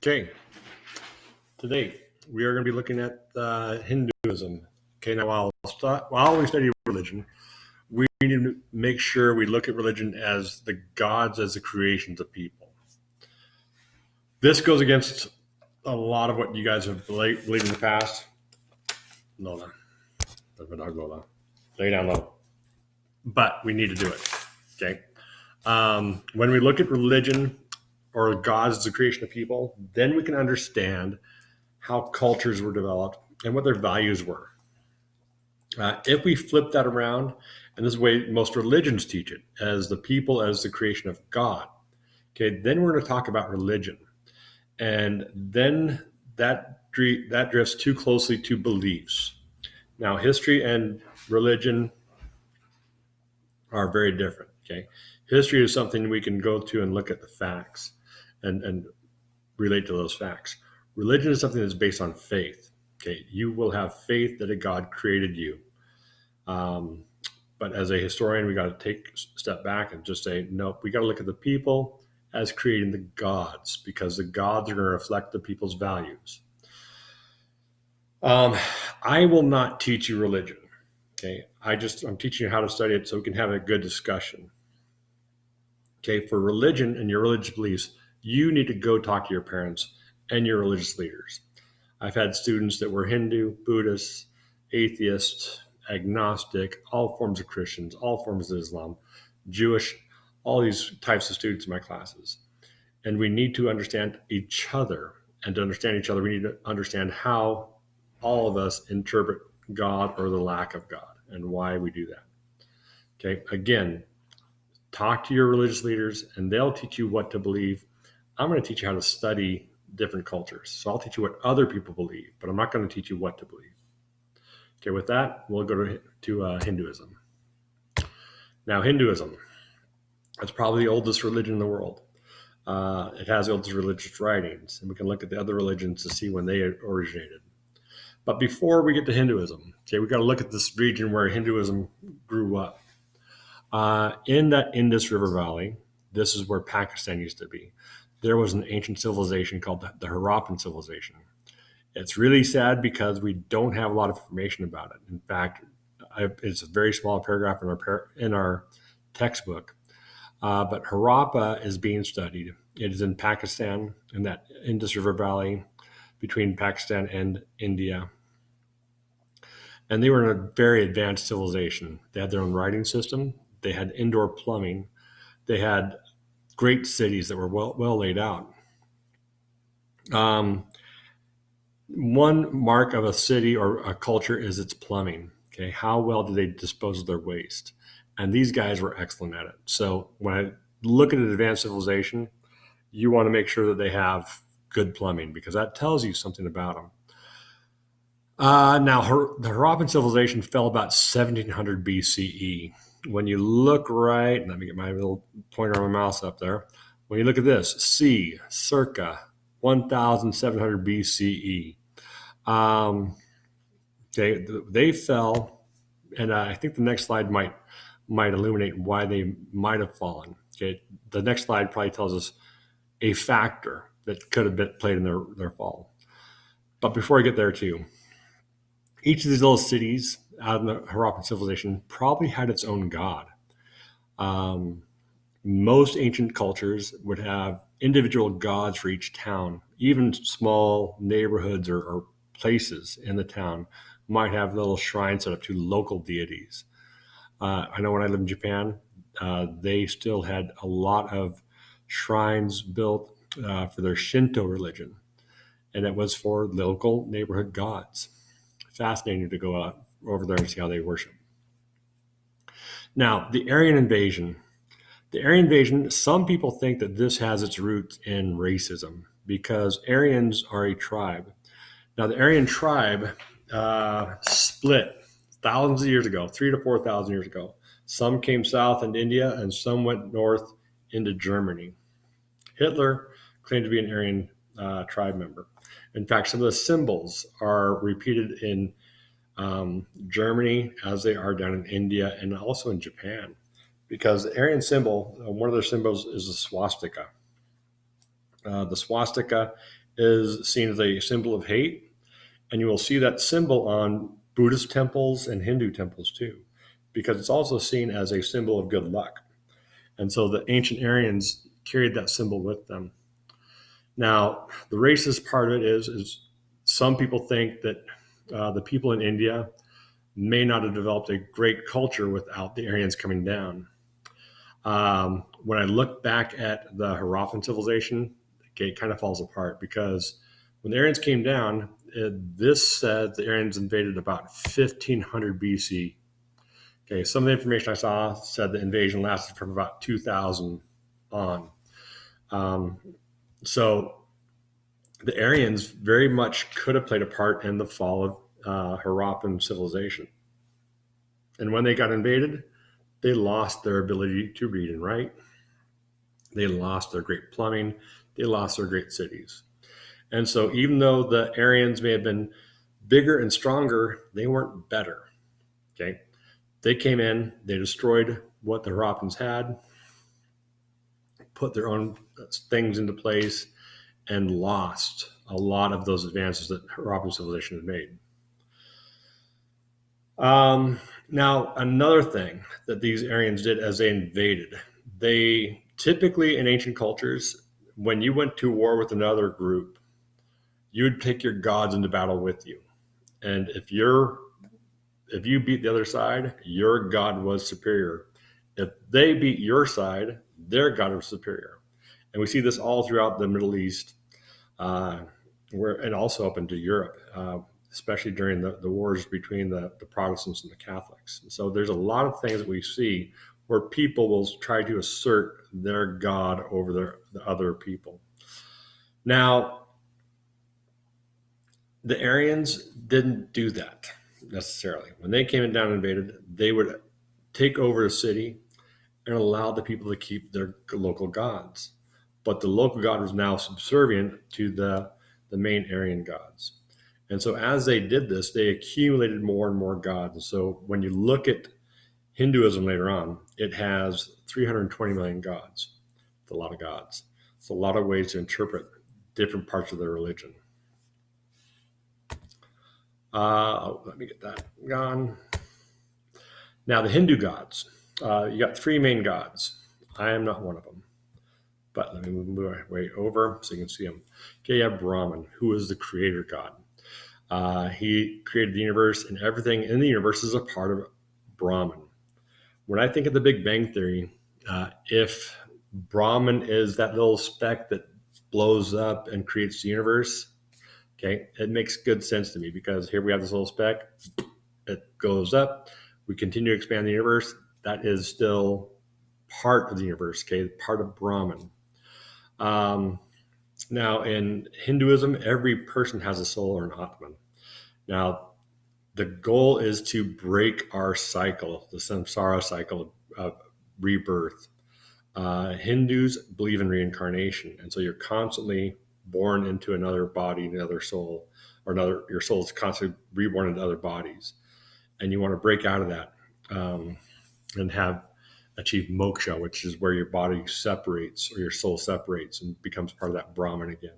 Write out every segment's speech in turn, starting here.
Okay, today we are going to be looking at Hinduism. Okay, now while we study religion, we need to make sure we look at religion as the gods as the creations of people. This goes against a lot of what you guys have believed in the past. Lola, there's my dog Lola. Lay down low. But we need to do it. Okay. When we look at religion or gods as the creation of people, then we can understand how cultures were developed and what their values were. If we flip that around, and this is the way most religions teach it, as the people as the creation of God, okay, then we're going to talk about religion. And then that drifts too closely to beliefs. Now, history and religion are very different. Okay, history is something we can go to and look at the facts and relate to those facts. Religion is something that's based on faith. Okay, you will have faith that a God created you. But as a historian, we got to take a step back and just say, no, we got to look at the people as creating the gods, because the gods are going to reflect the people's values. I will not teach you religion. Okay, I'm teaching you how to study it so we can have a good discussion. Okay, for religion and your religious beliefs, you need to go talk to your parents and your religious leaders. I've had students that were Hindu, Buddhist, atheist, agnostic, all forms of Christians, all forms of Islam, Jewish, all these types of students in my classes. And we need to understand each other. And to understand each other, we need to understand how all of us interpret God or the lack of God and why we do that. Okay, again, talk to your religious leaders and they'll teach you what to believe. I'm going to teach you how to study different cultures. So I'll teach you what other people believe, but I'm not going to teach you what to believe. Okay, with that, we'll go to Hinduism. Now, Hinduism, it's probably the oldest religion in the world. It has the oldest religious writings, and we can look at the other religions to see when they originated. But before we get to Hinduism, okay, we got to look at this region where Hinduism grew up. In that Indus River Valley, this is where Pakistan used to be. There was an ancient civilization called the Harappan civilization. It's really sad because we don't have a lot of information about it. In fact, it's a very small paragraph in our textbook. But Harappa is being studied. It is in Pakistan, in that Indus River Valley between Pakistan and India. And they were in a very advanced civilization. They had their own writing system. They had indoor plumbing. They had great cities that were well laid out. One mark of a city or a culture is its plumbing. Okay, how well do they dispose of their waste? And these guys were excellent at it. So when I look at an advanced civilization, you want to make sure that they have good plumbing because that tells you something about them. Now, the Harappan civilization fell about 1700 BCE. When you look right, let me get my little pointer on my mouse up there. When you look at this, C, circa 1700 BCE. Okay, they fell, and I think the next slide might illuminate why they might have fallen. Okay, the next slide probably tells us a factor that could have played in their fall. But before I get there too, each of these little cities out in the Harappan civilization probably had its own god. Most ancient cultures would have individual gods for each town. Even small neighborhoods or places in the town might have little shrines set up to local deities. I know when I lived in Japan, they still had a lot of shrines built for their Shinto religion, and it was for local neighborhood gods. Fascinating to go out over there and see how they worship. Now, the Aryan invasion. The Aryan invasion, some people think that this has its roots in racism because Aryans are a tribe. Now, the Aryan tribe split thousands of years ago, 3,000 to 4,000 years ago. Some came south into India and some went north into Germany. Hitler claimed to be an Aryan tribe member. In fact, some of the symbols are repeated in Germany as they are down in India and also in Japan. Because the Aryan symbol, one of their symbols is the swastika. The swastika is seen as a symbol of hate, and you will see that symbol on Buddhist temples and Hindu temples too, because it's also seen as a symbol of good luck. And so the ancient Aryans carried that symbol with them. Now, the racist part of it is some people think that the people in India may not have developed a great culture without the Aryans coming down. When I look back at the Harappan civilization, okay, it kind of falls apart because when the Aryans came down, this said the Aryans invaded about 1500 BC. Okay, some of the information I saw said the invasion lasted from about 2000 on. Um, so the Aryans very much could have played a part in the fall of Harappan civilization. And when they got invaded, they lost their ability to read and write. They lost their great plumbing. They lost their great cities. And so, even though the Aryans may have been bigger and stronger, they weren't better. Okay, they came in, they destroyed what the Harappans had, put their own things into place, and lost a lot of those advances that Harappan civilization had made. Now, another thing that these Aryans did as they invaded, they typically in ancient cultures, when you went to war with another group, you would take your gods into battle with you. And if you beat the other side, your god was superior. If they beat your side, their god was superior. And we see this all throughout the Middle East, and also up into Europe, especially during the wars between the Protestants and the Catholics. And so there's a lot of things that we see where people will try to assert their God over the other people. Now, the Aryans didn't do that necessarily. When they came down and invaded, they would take over a city and allow the people to keep their local gods. But the local god was now subservient to the main Aryan gods. And so as they did this, they accumulated more and more gods. And so when you look at Hinduism later on, it has 320 million gods. It's a lot of gods. It's a lot of ways to interpret different parts of their religion. Let me get that gone. Now, the Hindu gods. You got three main gods. I am not one of them. But let me move my way over so you can see them. Okay, you have Brahman, who is the creator god. He created the universe, and everything in the universe is a part of Brahman. When I think of the Big Bang Theory, if Brahman is that little speck that blows up and creates the universe, okay, it makes good sense to me because here we have this little speck, it goes up, we continue to expand the universe. That is still part of the universe, okay, part of Brahman. Now, in Hinduism, every person has a soul or an Atman. Now, the goal is to break our cycle, the samsara cycle of rebirth. Hindus believe in reincarnation, and so you're constantly born into another body, another soul, or your soul is constantly reborn into other bodies, and you want to break out of that and achieve moksha, which is where your body separates or your soul separates and becomes part of that Brahman again.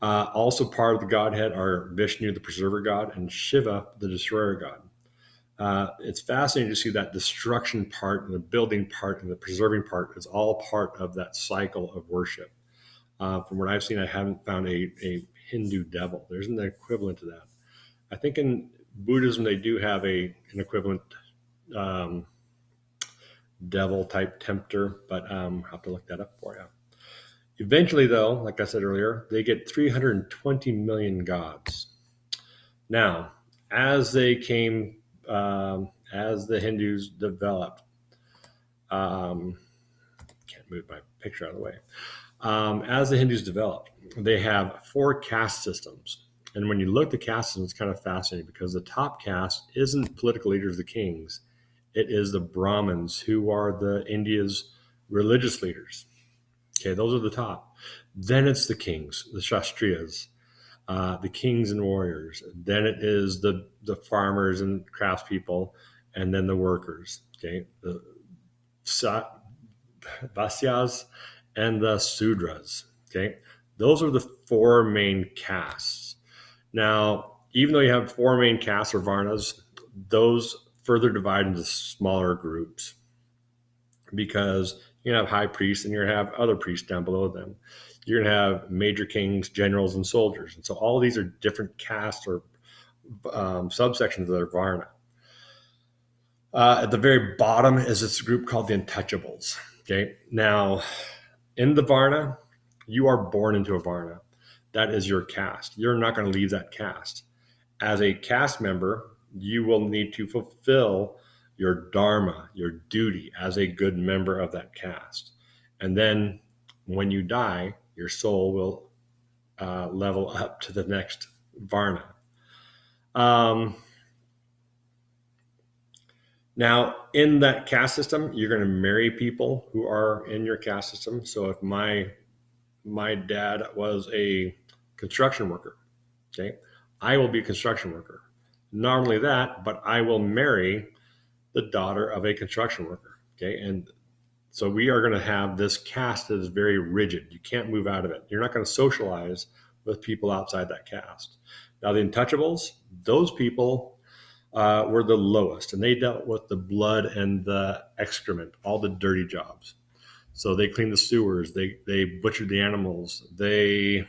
Also part of the Godhead are Vishnu, the preserver god, and Shiva, the destroyer god. It's fascinating to see that destruction part and the building part and the preserving part is all part of that cycle of worship. From what I've seen, I haven't found a Hindu devil. There isn't an equivalent to that. I think in Buddhism, they do have an equivalent devil type tempter, but I'll have to look that up for you. Eventually, though, like I said earlier, they get 320 million gods. Now, as they came, as the Hindus developed, can't move my picture out of the way. As the Hindus developed, they have 4 caste systems. And when you look at the caste system, it's kind of fascinating because the top caste isn't political leaders, the kings. It is the Brahmins, who are the India's religious leaders. Okay, those are the top. Then it's the kings, the Shastriyas, the kings and warriors. Then it is the farmers and craftspeople, and then the workers. Okay, the Vaisyas and the Sudras. Okay, those are the four main castes. Now, even though you have four main castes or varnas, those further divide into smaller groups because you're going to have high priests and you're going to have other priests down below them. You're going to have major kings, generals, and soldiers. And so all of these are different castes or subsections of their varna. At the very bottom is this group called the untouchables. Okay. Now, in the varna, you are born into a varna. That is your caste. You're not going to leave that caste. As a caste member, you will need to fulfill your dharma, your duty as a good member of that caste. And then when you die, your soul will level up to the next varna. Now, in that caste system, you're going to marry people who are in your caste system. So if my dad was a construction worker, okay, I will be a construction worker. Not only that, but I will marry the daughter of a construction worker, okay? And so we are going to have this caste that is very rigid. You can't move out of it. You're not going to socialize with people outside that caste. Now, the untouchables, those people were the lowest, and they dealt with the blood and the excrement, all the dirty jobs. So they cleaned the sewers, they butchered the animals, they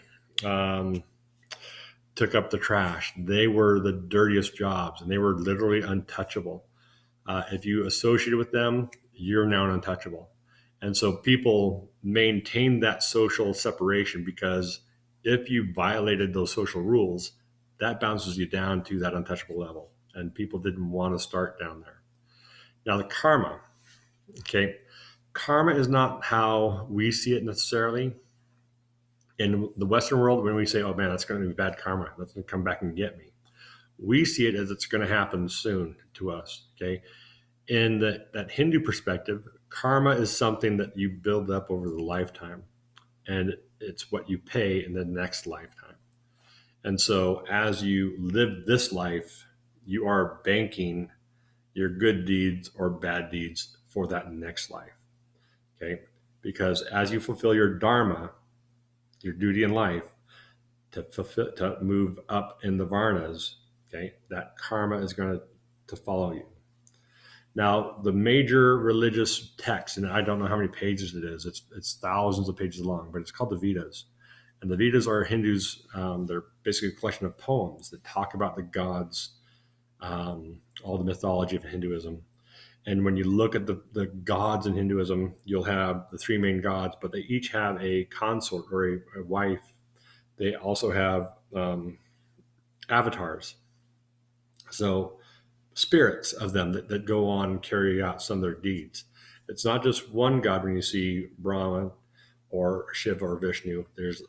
took up the trash. They were the dirtiest jobs, and they were literally untouchable. If you associated with them, you're now an untouchable. And so people maintained that social separation because if you violated those social rules, that bounces you down to that untouchable level. And people didn't want to start down there. Now, the karma, okay, karma is not how we see it necessarily. In the Western world, when we say, oh man, that's going to be bad karma, that's going to come back and get me, we see it as it's going to happen soon to us, okay? In that Hindu perspective, karma is something that you build up over the lifetime, and it's what you pay in the next lifetime. And so as you live this life, you are banking your good deeds or bad deeds for that next life, okay? Because as you fulfill your dharma, your duty in life, to move up in the varnas, okay, that karma is going to follow you. Now, the major religious text, and I don't know how many pages it is, it's thousands of pages long, but it's called the Vedas. And the Vedas are Hindus, they're basically a collection of poems that talk about the gods, all the mythology of Hinduism. And when you look at the gods in Hinduism, you'll have the three main gods, but they each have a consort or a wife. They also have avatars. So spirits of them that go on and carry out some of their deeds. It's not just one god when you see Brahma or Shiva or Vishnu. There's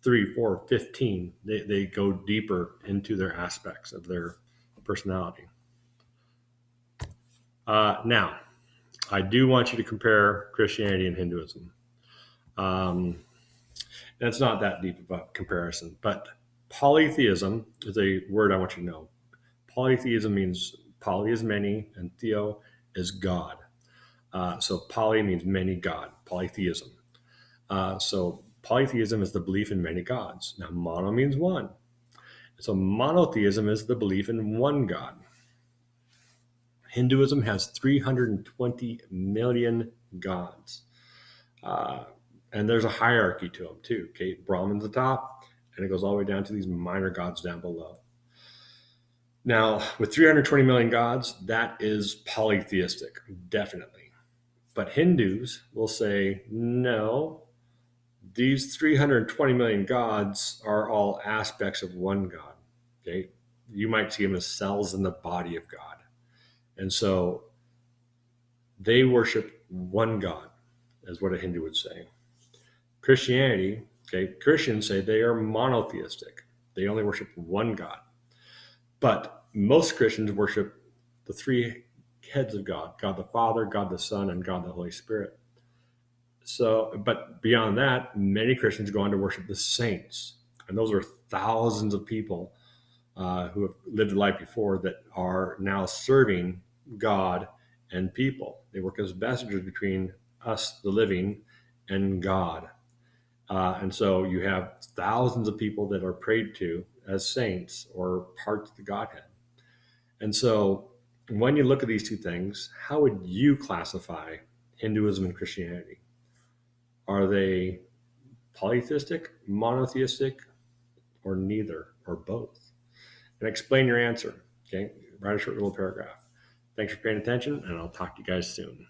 3, 4, 15. They go deeper into their aspects of their personality. Now, I do want you to compare Christianity and Hinduism. And it's not that deep of a comparison, but polytheism is a word I want you to know. Polytheism means poly is many and theo is God. So poly means many God, polytheism. So polytheism is the belief in many gods. Now mono means one. So monotheism is the belief in one God. Hinduism has 320 million gods. And there's a hierarchy to them too. Okay, Brahman's the top, and it goes all the way down to these minor gods down below. Now, with 320 million gods, that is polytheistic, definitely. But Hindus will say, no, these 320 million gods are all aspects of one God. Okay, you might see them as cells in the body of God. And so they worship one God, is what a Hindu would say. Christianity, okay, Christians say they are monotheistic. They only worship one God. But most Christians worship the three heads of God, God the Father, God the Son, and God the Holy Spirit. So, but beyond that, many Christians go on to worship the saints. And those are thousands of people who have lived a life before that are now serving God and people. They work as messengers between us, the living, and God. And so you have thousands of people that are prayed to as saints or parts of the Godhead. And so when you look at these two things, how would you classify Hinduism and Christianity? Are they polytheistic, monotheistic, or neither, or both? And explain your answer. Okay, write a short little paragraph. Thanks for paying attention, and I'll talk to you guys soon.